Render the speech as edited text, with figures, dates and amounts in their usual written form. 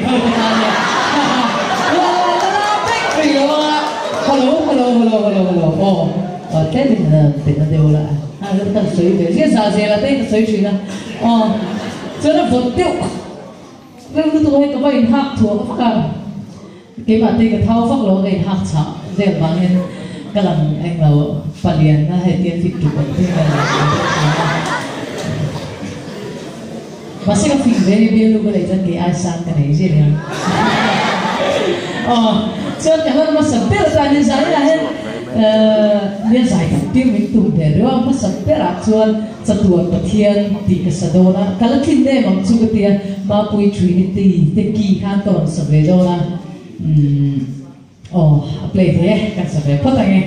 hello. Thế thì là đều là rất là suy về riêng sao gì là thế suy là cho nó vượt tiêu nếu như tôi có vậy học thuộc các bạn cái bạn thì cái thao phát lộ cái học chậm để bạn nên cái làm anh là phát liền nó hệ tiền dịch chủ bệnh thế là mà sẽ có phim về bây giờ lấy ra cái ai sang cái này gì nữa cho cảm ơn mà sắp tới là như vậy là hết liên giải tập tiêu mình tụm để rồi mà sắp tới là chuan chặt tuột bát thiên thì cái sao đó là cái kinh tế mà chung cái tiền mà bùi Trinity thì kỳ khăn toàn sắp về đó là play thế cái sắp về phát anh